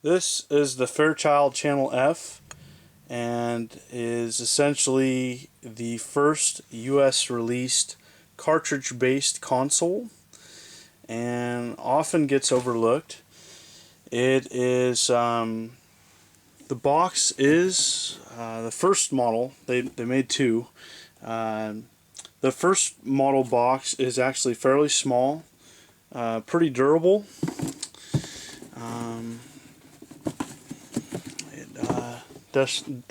This is the Fairchild Channel F and is essentially the first US released cartridge based console and often gets overlooked. It is the box is the first model. They made two. The first model box is actually fairly small, pretty durable.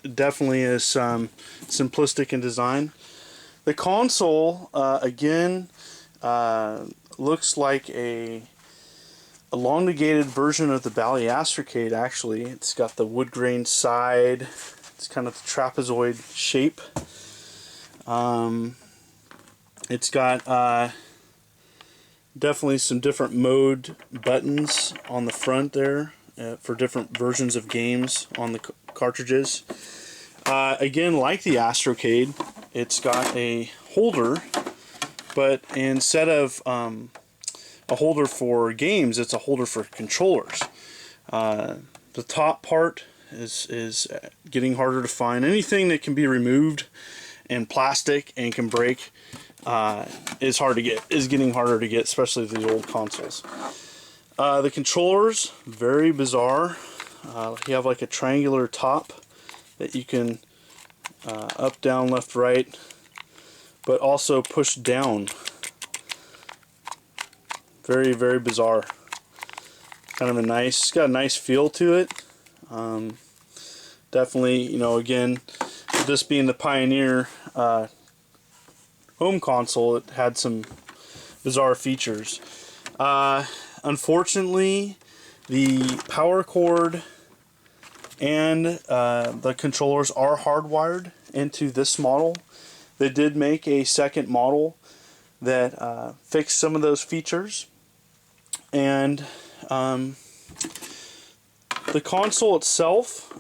Definitely is simplistic in design. The console again looks like a elongated version of the Bally Astrocade. Actually, it's got the wood grain side. It's kind of the trapezoid shape. It's got definitely some different mode buttons on the front there for different versions of games on the cartridges. Again, like the Astrocade, it's got a holder, but instead of a holder for games, it's a holder for controllers. The top part is getting harder to find. Anything that can be removed and plastic and can break is getting harder to get, especially these old consoles. The controllers, very bizarre. You have like a triangular top that you can up, down, left, right, but also push down. Very, very bizarre. Kind of it's got a nice feel to it. Definitely, you know, again, this being the Pioneer home console, it had some bizarre features. Unfortunately, the power cord and the controllers are hardwired into this model. They did make a second model that fixed some of those features, and the console itself,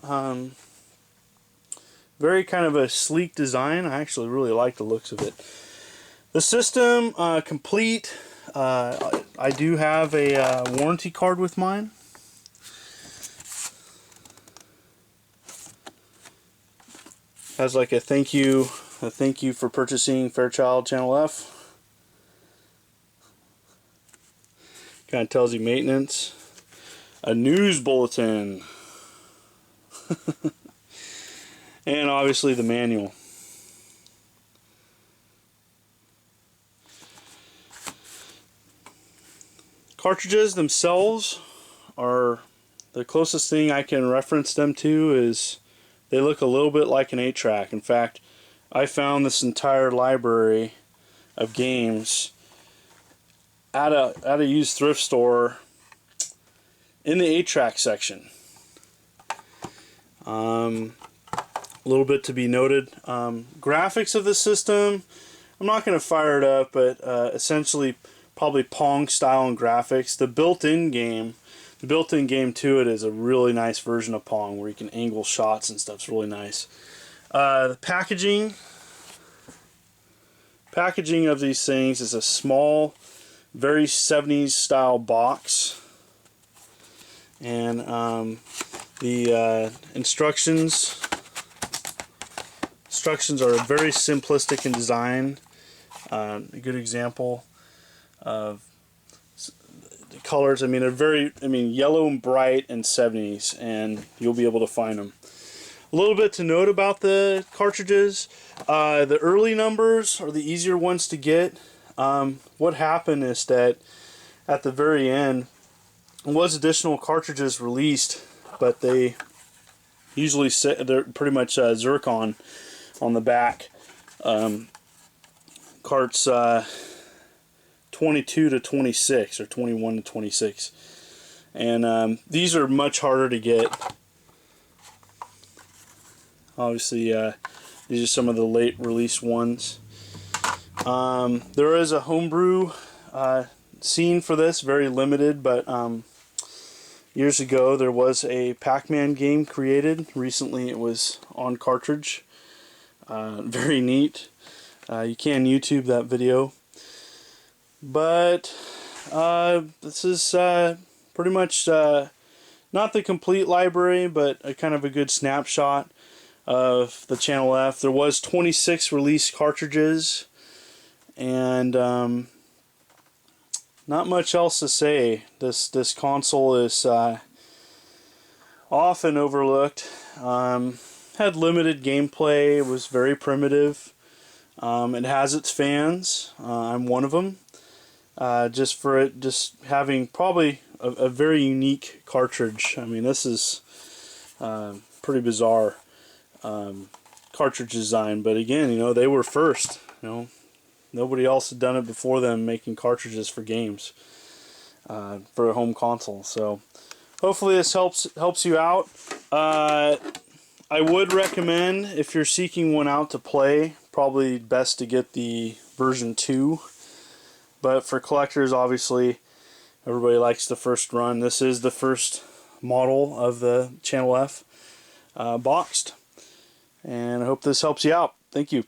very kind of a sleek design. I actually really like the looks of it. The system complete. I do have a warranty card with mine. Has like a thank you for purchasing Fairchild Channel F. Kind of tells you maintenance. A news bulletin. And obviously the manual. Cartridges themselves are the closest thing I can reference them to is they look a little bit like an 8-track. In fact, I found this entire library of games at a used thrift store in the 8-track section. A little bit to be noted. Graphics of the system, I'm not going to fire it up, but essentially probably Pong style and graphics. The built-in game to it is a really nice version of Pong where you can angle shots and stuff. It's really nice. The packaging of these things is a small, very 70s style box, and the instructions are very simplistic in design. A good example of the colors, I mean, they're yellow and bright and 70s, and you'll be able to find them. A little bit to note about the cartridges. The early numbers are the easier ones to get. What happened is that at the very end there was additional cartridges released, but they usually they're pretty much zircon on the back. Carts 22 to 26 or 21 to 26, and these are much harder to get. Obviously, these are some of the late release ones. There is a homebrew scene for this, very limited, but years ago there was a Pac-Man game created. Recently it was on cartridge. Very neat. You can YouTube that video. But this is pretty much not the complete library, but a kind of a good snapshot of the Channel F. There was 26 released cartridges, and not much else to say. This console is often overlooked. Had limited gameplay. It was very primitive. It has its fans. I'm one of them. Just having probably a very unique cartridge. I mean, this is pretty bizarre cartridge design. But again, you know, they were first. You know, nobody else had done it before them, making cartridges for games for a home console. So hopefully this helps you out. I would recommend, if you're seeking one out to play, probably best to get the version 2. But for collectors, obviously, everybody likes the first run. This is the first model of the Channel F boxed. And I hope this helps you out. Thank you.